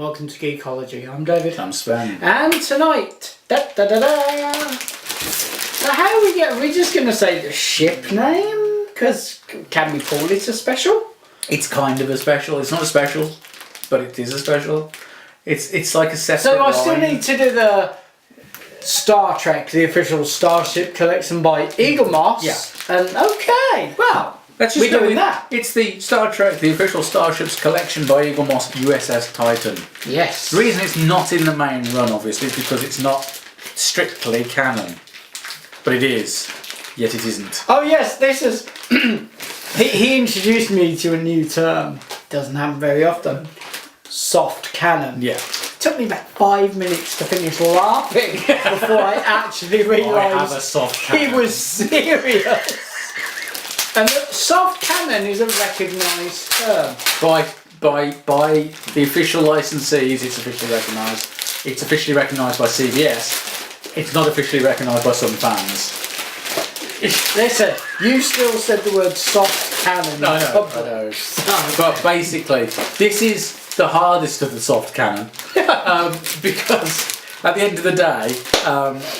welcome to Geekology. I'm David. I'm Sven. And tonight, so how are we just going to say the ship name? Because can we call it a special? It's kind of a special. It's not a special, but it is a special. It's like a separate So I line. still need to do the Star Trek, the official Starship collection by Eaglemoss. Yeah. And okay, well, Let's just we're go doing with that. It's the Star Trek, the official Starships collection by Eaglemoss U.S.S.Titan. Yes. The reason it's not in the main run, obviously, is because it's not strictly canon. But it is, yet it isn't. Oh yes, this is... he introduced me to a new term. Doesn't happen very often. Soft canon. Yeah. Took me about 5 minutes to finish laughing before I actually realised I have a soft he canon. was serious. And the soft canon is a recognised term. By the official licensees, it's officially recognised. It's officially recognised by CBS. It's not officially recognised by some fans. Listen, you still said the word soft canon. I know. But basically, this is the hardest of the soft canon because at the end of the day,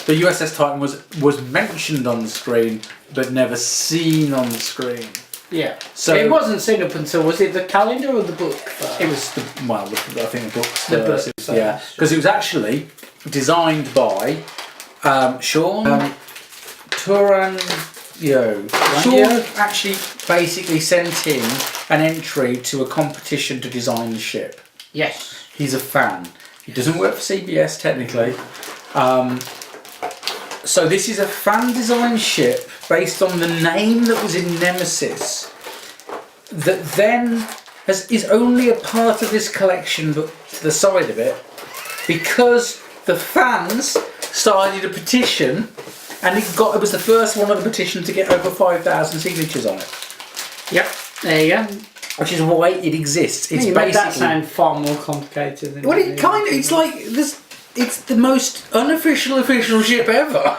the U.S.S.Titan was mentioned on the screen but never seen on the screen. Yeah. So it wasn't seen up until, was it the calendar or the book first? It was I think the book's The book first. first, Yeah, because it was actually designed by Sean Turanyo. Sean actually basically sent in an entry to a competition to design the ship. Yes. He's a fan. He doesn't work for CBS technically. So this is a fan designed ship based on the name that was in Nemesis that then is only a part of this collection but to the side of it because the fans started a petition and it was the first one of the petition to get over 5,000 signatures on it. Yep. There you go. Which is why it exists. It's you basically make that sound far more complicated than well, it kind of. It's like this. It's the most unofficial official ship ever.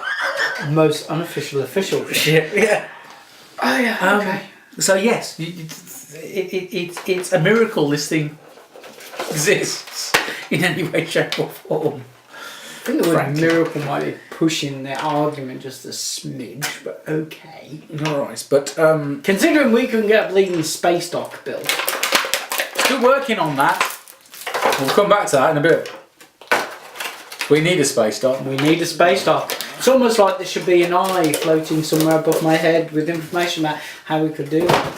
Most unofficial official Ship. Yeah. Oh yeah. Okay. So yes, it's a miracle this thing exists in any way, shape, or form. I think the word miracle might be pushing the argument just a smidge, but okay. Alright, but Considering we couldn't get a bleeding space dock built. still working on that. We'll come back to that in a bit. We need a space dock. We need a space dock. It's almost like there should be an eye floating somewhere above my head with information about how we could do that.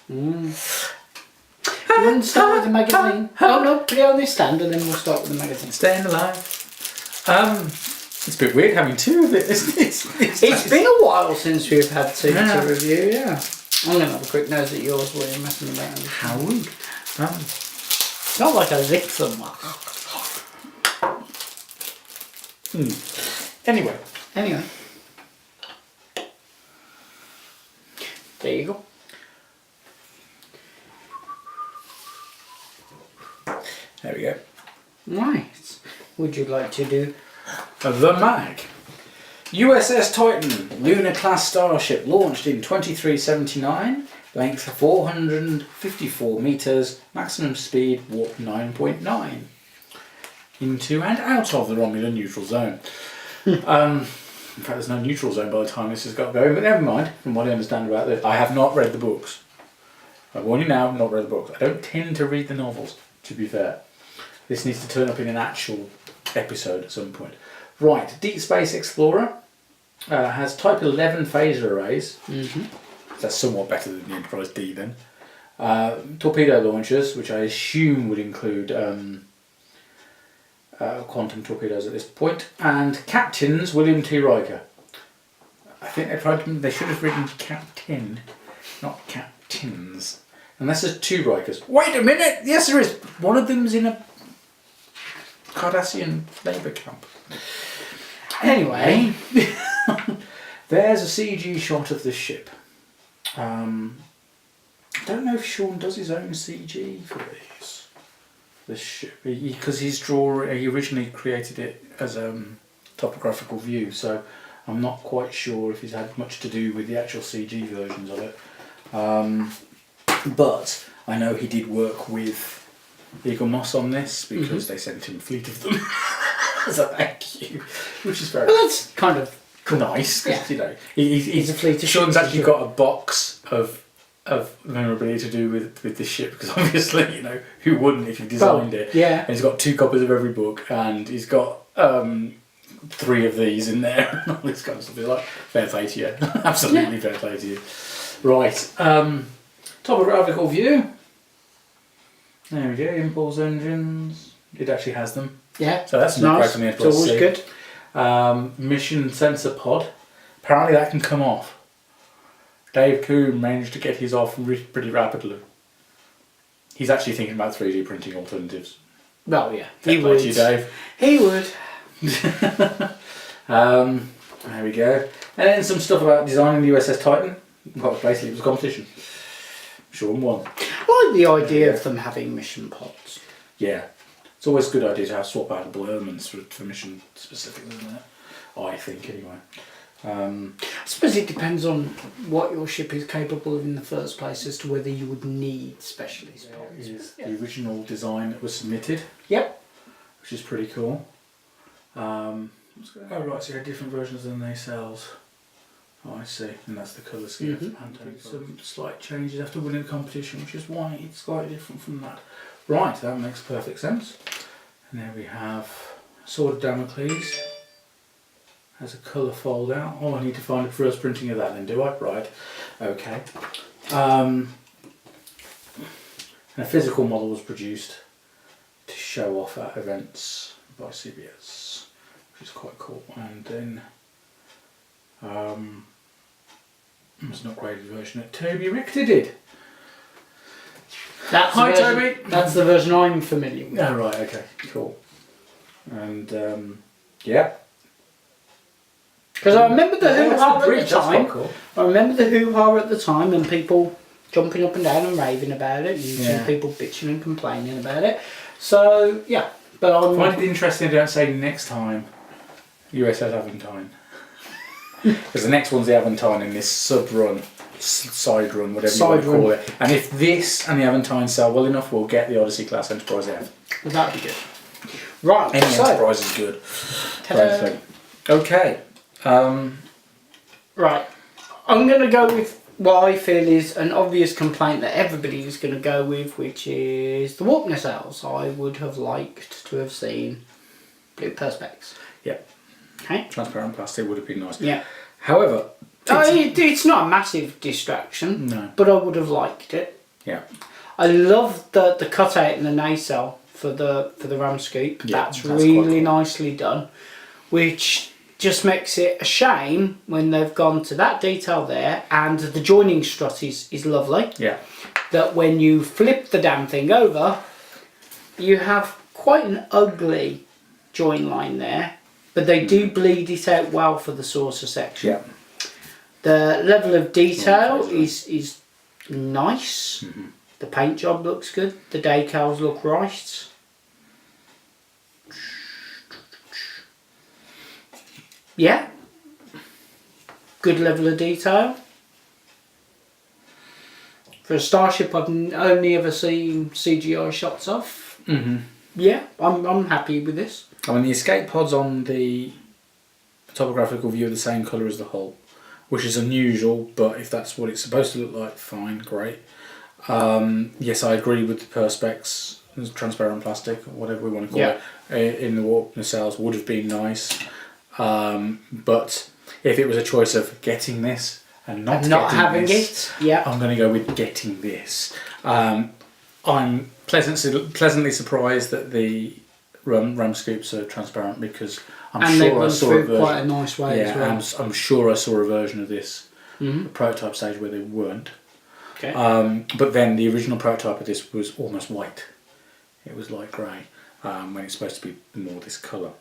You want to start with the magazine? Oh no, put it on this stand and then we'll start with the magazine. Staying alive. It's a bit weird having two of it, isn't it? It's been a while since we've had two to review, yeah. I'm going to have a quick nose at yours while you're messing about. How rude. It's not like I licked them. Anyway. There you go. There we go. Right. Would you like to do The mag. U.S.S.Titan, lunar class starship, launched in 2379, length 454 metres, maximum speed warp 9.9. Into and out of the Romulan neutral zone. In fact, there's no neutral zone by the time this has got going, but never mind, from what I understand about this. I have not read the books. I warn you now, I've not read the books. I don't tend to read the novels, to be fair. This needs to turn up in an actual episode at some point. Right, Deep Space Explorer has Type 11 phaser arrays. That's somewhat better than the Enterprise D then. Torpedo launchers, which I assume would include quantum torpedoes at this point. And captains, William T. Riker. I think they should have written captain, not captains. Unless there's two Rikers. Wait a minute! Yes, there is. One of them's in a Cardassian labour camp. Anyway, there's a CG shot of the ship. I don't know if Sean does his own CG for this ship because he originally created it as a topographical view, so I'm not quite sure if he's had much to do with the actual CG versions of it. But I know he did work with Eaglemoss on this because they sent him a fleet of them as a thank you, which is very Well, that's kind of nice. Yeah. You know, he's a fleet of Sean's ships, actually got a box of memorabilia to do with this ship because obviously, you know, who wouldn't if you designed it? Yeah. And he's got 2 copies of every book, and he's got 3 of these in there, and all this kind of stuff. It's like, fair play to you. Absolutely fair play to you. Right, topographical view. There we go, impulse engines. It actually has them. Yeah. So that's nice. on the It's always good. Mission sensor pod. Apparently that can come off. Dave Coombe managed to get his off pretty rapidly. He's actually thinking about 3D printing alternatives. Well, yeah. Fair He play would. to you, Dave. He would. There we go. And then some stuff about designing the U.S.S.Titan. Well, basically it was a competition. Sean won. I like the idea of them having mission pods. Yeah. It's always a good idea to have swap outable elements for mission specific, isn't it? I think, anyway. I suppose it depends on what your ship is capable of in the first place as to whether you would need specialist pods. Is the original design that was submitted, Yep. which is pretty cool. Oh right, so you had different versions than they sells. Oh, I see, and that's the colour scheme. Some slight changes after winning the competition, which is why it's slightly different from that. Right, that makes perfect sense. And there we have Sword of Damocles. Has a colour fold out. Oh, I need to find a first printing of that then, do I? Right, okay. And a physical model was produced to show off at events by CBS, which is quite cool. And then there's an upgraded version that Toby Richter did. That's Hi, the version, Toby. That's the version I'm familiar with. Oh right, okay, cool. And yeah. Because I remember the Yeah, hoo-ha that's the at bridge, the that's time. quite cool. I remember the hoo-ha at the time and people jumping up and down and raving about it, and Yeah. some people bitching and complaining about it. So yeah, but I I'm find it interesting they don't say next time USS Aventine. Because the next one's the Aventine in this sub-run, side run, whatever you want to call it. And if this and the Aventine sell well enough, we'll get the Odyssey class Enterprise F. that'd be good. Right, Any so Enterprise is good. ta-da. Right, so, okay. Right, I'm going to go with what I feel is an obvious complaint that everybody is going to go with, which is the warp nacelles. I would have liked to have seen blue perspex. Yep. Okay. Transparent plastic would have been nice. Yeah. However, It's not a massive distraction, no. but I would have liked it. Yeah. I love the cutout in the nacelle for the ram scoop. Yeah, that's that's really quite cool. nicely done, which just makes it a shame when they've gone to that detail there, and the joining strut is lovely. Yeah. That when you flip the damn thing over, you have quite an ugly join line there, but they do bleed it out well for the saucer section. Yeah. The level of detail is nice. Mm-hmm. The paint job looks good. The decals look right. Yeah. Good level of detail. For a Starship I've only ever seen CGI shots of. Mm-hmm. Yeah, I'm happy with this. I mean, the escape pod's on the topographical view are the same colour as the hull, which is unusual, but if that's what it's supposed to look like, fine, great. Yes, I agree with the perspex, transparent plastic, or whatever we want to call it, in the warp nacelles would have been nice. But if it was a choice of getting this and not having this, it, yeah. I'm going to go with getting this. I'm pleasantly surprised that the ram scoops are transparent, because I'm sure I saw a version. Quite a nice way as well. I'm sure I saw a version of this, the prototype stage, where they weren't. Okay. But then the original prototype of this was almost white. It was light grey, when it's supposed to be more this colour.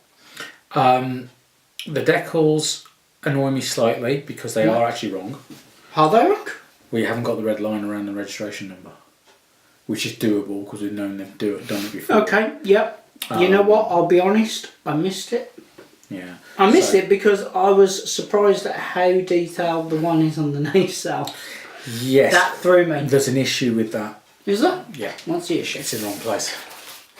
The decals annoy me slightly because they are actually wrong. Are they wrong? We haven't got the red line around the registration number, which is doable because we've known they've done it before. Okay, yep. You know what, I'll be honest, I missed it. Yeah. I missed it because I was surprised at how detailed the one is on the nacelle. Yes. That threw me. There's an issue with that. Is that? Yeah. What's the issue? It's in the wrong place.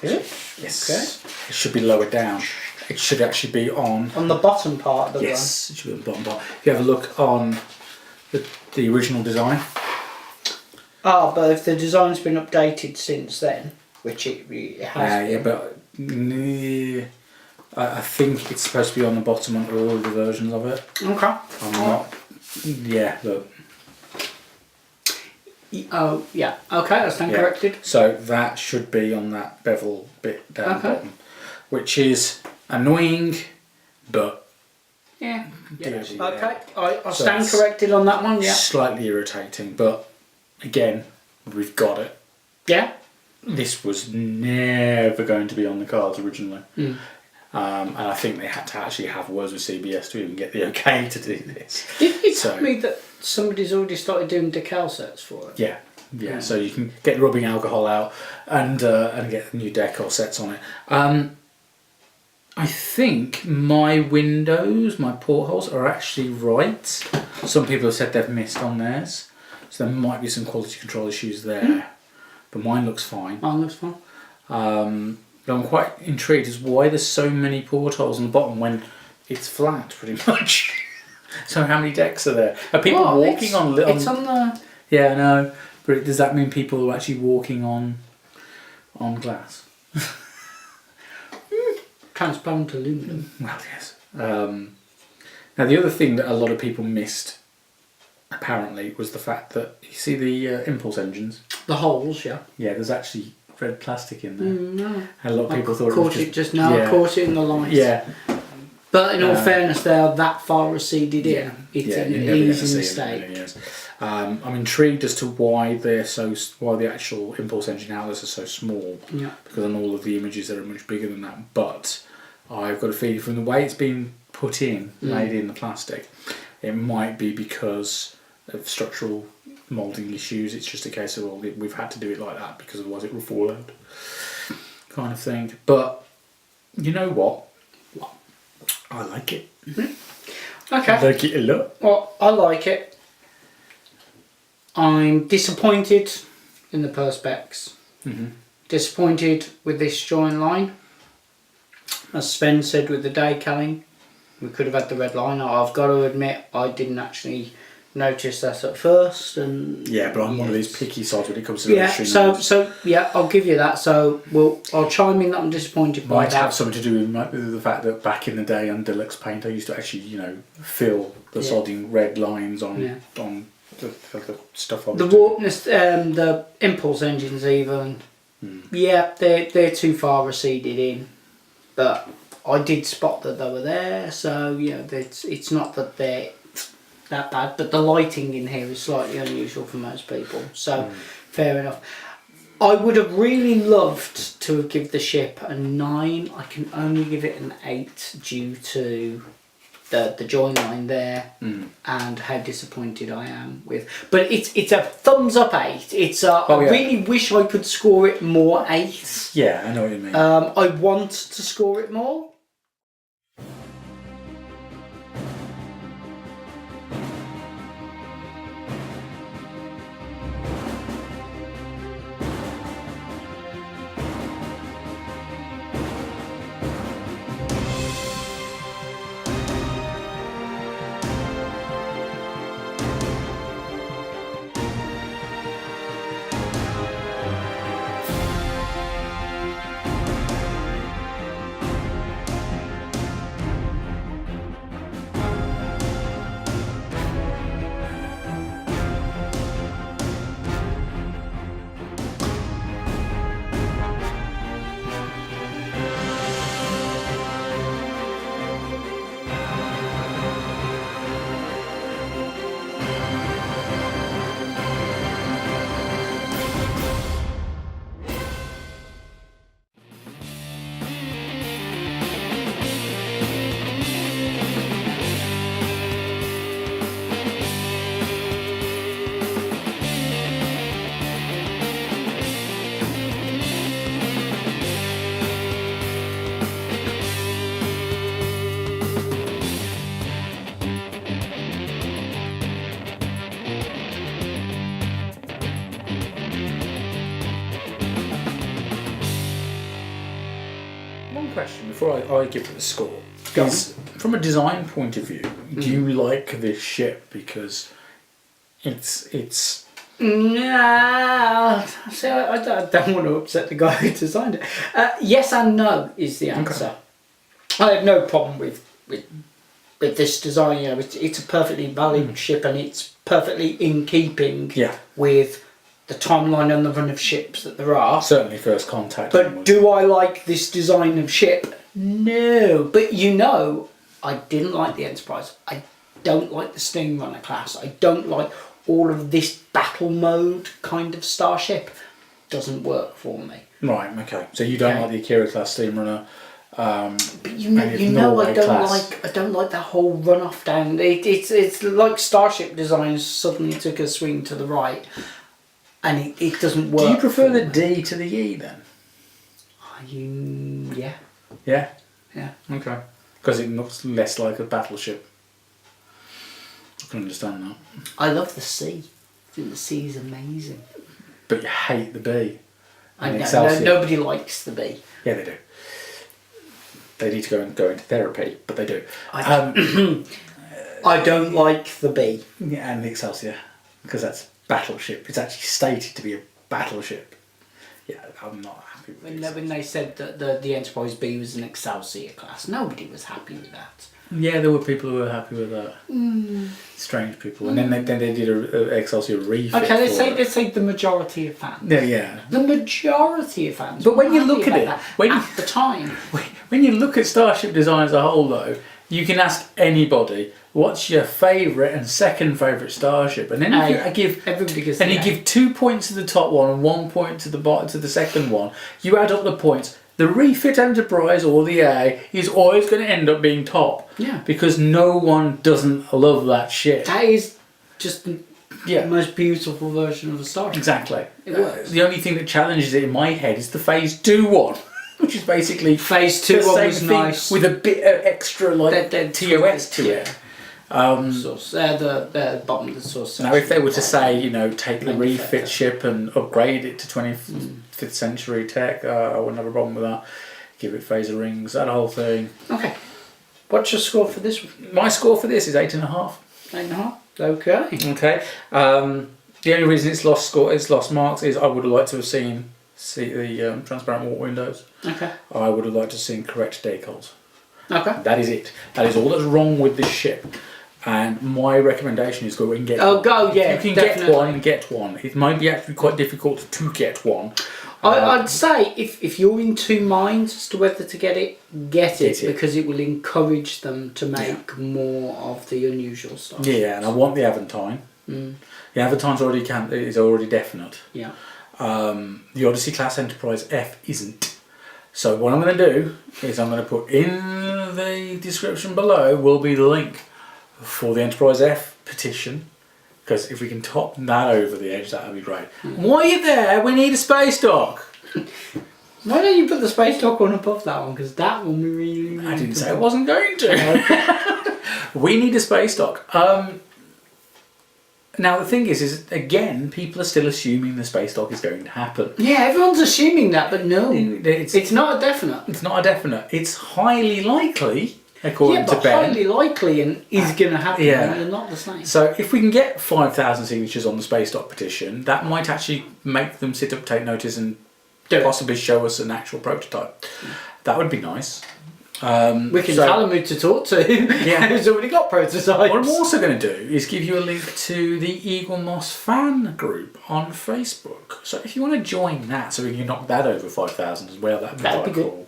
Is it? Yes. Okay. It should be lower down. It should actually be on. On the bottom part of the Yes, it should be on the bottom part. If you have a look on the original design. Ah, but if the design's been updated since then, which it has been. Yeah, but I think it's supposed to be on the bottom on all of the versions of it. Okay. I'm not. Yeah, look. Oh, yeah. Okay, I stand corrected. So that should be on that bevel bit down the bottom, which is annoying, but Yeah. DOG, Okay, I So stand it's corrected on that one, yeah. slightly irritating, but again, we've got it. Yeah? This was never going to be on the cards originally. Mm. And I think they had to actually have words with CBS to even get the okay to do this. Did you tell me that somebody's already started doing decal sets for it? Yeah, yeah. So you can get the rubbing alcohol out and get new decal sets on it. I think my windows, my portholes are actually right. Some people have said they've missed on theirs, so there might be some quality control issues there. But mine looks fine. Mine looks fine. But I'm quite intrigued as why there's so many portholes on the bottom when it's flat, pretty much. So how many decks are there? Are people walking on? It's on the. Yeah, I know. But does that mean people are actually walking on glass? Transparent aluminum. Well, yes. Now the other thing that a lot of people missed, apparently, was the fact that you see the impulse engines. The holes, yeah. Yeah, there's actually red plastic in there. No. And a lot of people thought Caught it just now. Yeah. Caught it in the light. Yeah. But in all fairness, they are that far receded in. Yeah. It's Yeah, an you never get to easy see mistake. them, yes. I'm intrigued as to why why the actual impulse engine outlets are so small. Yeah. Because on all of the images they're much bigger than that. But I've got a feeling from the way it's been put in, made in the plastic, it might be because of structural moulding issues. It's just a case of, well, we've had to do it like that because otherwise it will fall out, kind of thing. But you know what? I like it. Okay. I like it a lot. Well, I like it. I'm disappointed in the perspex. Disappointed with this join line. As Sven said with the decaling, we could have had the red line. I've got to admit, I didn't actually notice that at first. And yeah, but I'm one of these picky sides when it comes to so yeah, I'll give you that. So I'll chime in that I'm disappointed by might that. have something to do with the fact that back in the day on Deluxe paint, I used to actually, fill the sodding red lines on the stuff on the warpness, the impulse engines even. Yeah, they're too far receded in, but I did spot that they were there. So it's not that they're that bad, but the lighting in here is slightly unusual for most people. So fair enough. I would have really loved to have given the ship a 9. I can only give it an 8 due to the join line there and how disappointed I am with. But it's a thumbs up 8. It's I really wish I could score it more 8. Yeah, I know what you mean. I want to score it more. question before I give it a score. Go Is, from a design point of view, do you like this ship? Because it's Nah, so I don't want to upset the guy who designed it. Yes and no is the answer. Okay. I have no problem with this design. You know, it's a perfectly valid ship, and it's perfectly in keeping with the timeline and the run of ships that there are. Certainly First Contact. But do I like this design of ship? No. But you know, I didn't like the Enterprise. I don't like the Steam Runner class. I don't like all of this battle mode kind of starship. Doesn't work for me. Right, okay. So you don't like the Akira class Steam Runner. But you know I don't like that whole run off down. It's like Starship designs suddenly took a swing to the right, and it doesn't work. Do you prefer the D to the E then? Yeah. Yeah? Yeah. Okay. Because it looks less like a battleship. I can understand that. I love the sea. I think the sea is amazing. But you hate the B. I know, nobody likes the B. Yeah, they do. They need to go into therapy, but they do. I don't like the B. Yeah, and the Excelsior, because that's battleship. It's actually stated to be a battleship. Yeah, I'm not happy with it. When they said that the Enterprise B was an Excelsior class, nobody was happy with that. Yeah, there were people who were happy with that. Strange people. And then they did a Excelsior refit. Okay, let's say the majority of fans. Yeah. The majority of fans. But when you look at it, at the time, when you look at Starship design as a whole, though, you can ask anybody, what's your favourite and second favourite Starship? And then you give 2 points to the top one and 1 point to the bottom to the second one. You add up the points. The refit Enterprise or the A is always going to end up being top. Yeah. Because no one doesn't love that ship. That is just the most beautiful version of a Starship. Exactly. It works. The only thing that challenges it in my head is the Phase 2 one, which is basically Phase 2 one was nice with a bit of extra TOS to it. The bottom of the source. Now, if they were to say, take the refit ship and upgrade it to 25th century tech, I wouldn't have a problem with that. Give it phaser rings, that whole thing. Okay. What's your score for this one? My score for this is 8.5. 8.5. Okay. Okay. The only reason it's lost marks is I would have liked to have seen the transparent water windows. Okay. I would have liked to have seen correct decals. Okay. That is it. That is all that's wrong with this ship. And my recommendation is go and get one. Oh, go, yeah, If you can definitely. get one. It might be actually quite difficult to get one. I'd say if you're in two minds as to whether to get it, get it, because it will encourage them to make more of the unusual stuff. Yeah, and I want the Aventine. The Aventine's is already definite. Yeah. The Odyssey class Enterprise F isn't. So what I'm going to do is I'm going to put in the description below will be the link for the Enterprise F petition, because if we can top that over the edge, that would be great. While you're there, we need a space dock. Why don't you put the space dock one above that one? Because that one we really I didn't say I wasn't going to. We need a space dock. Now the thing is again, people are still assuming the space dock is going to happen. Yeah, everyone's assuming that, but no, it's not a definite. It's not a definite. It's highly likely. According to Ben. Highly likely and is going to happen. Yeah. They're not the same. So if we can get 5,000 signatures on the space dock petition, that might actually make them sit up, take notice, and possibly show us an actual prototype. That would be nice. We can tell him who to talk to. Who's already got prototypes. What I'm also going to do is give you a link to the Eaglemoss fan group on Facebook. So if you want to join that, so we can knock that over 5,000 as well, that'd be cool.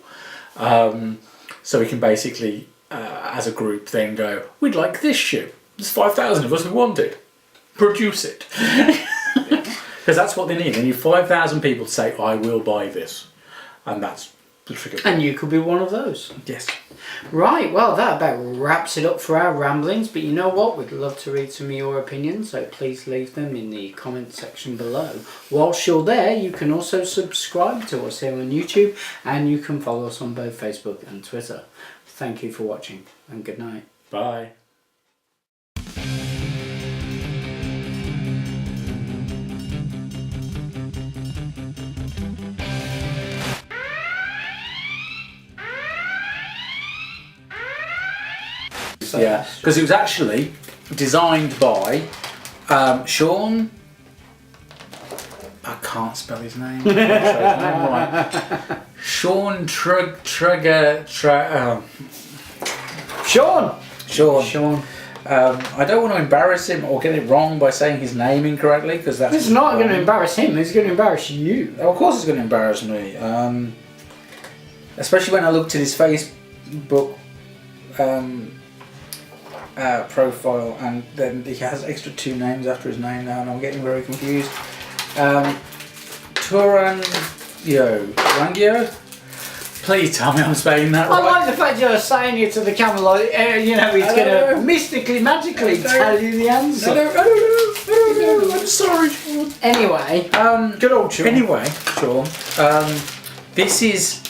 So we can basically, as a group, then go, we'd like this ship. There's 5,000 of us who want it. Produce it. Because that's what they need. They need 5,000 people to say, I will buy this. And that's the trigger. And you could be one of those. Yes. Right, well, that about wraps it up for our ramblings. But you know what? We'd love to read some of your opinions, so please leave them in the comment section below. Whilst you're there, you can also subscribe to us here on YouTube, and you can follow us on both Facebook and Twitter. Thank you for watching, and good night. Bye. so. Yeah, because it was actually designed by Sean. I can't spell his name. I'm not sure his name right. Sean Sean. Sean. I don't want to embarrass him or get it wrong by saying his name incorrectly because that's. It's not going to embarrass him. It's going to embarrass you. Of course, it's going to embarrass me. Especially when I looked at his Facebook profile, and then he has extra 2 names after his name now, and I'm getting very confused. Turangio? Please tell me I'm spelling that I right. like the fact you're saying it to the camera like, you know, he's going to mystically, magically tell you the answer. I don't know. I'm sorry, Sean. Anyway, Good old Sean. Anyway, Sean, this is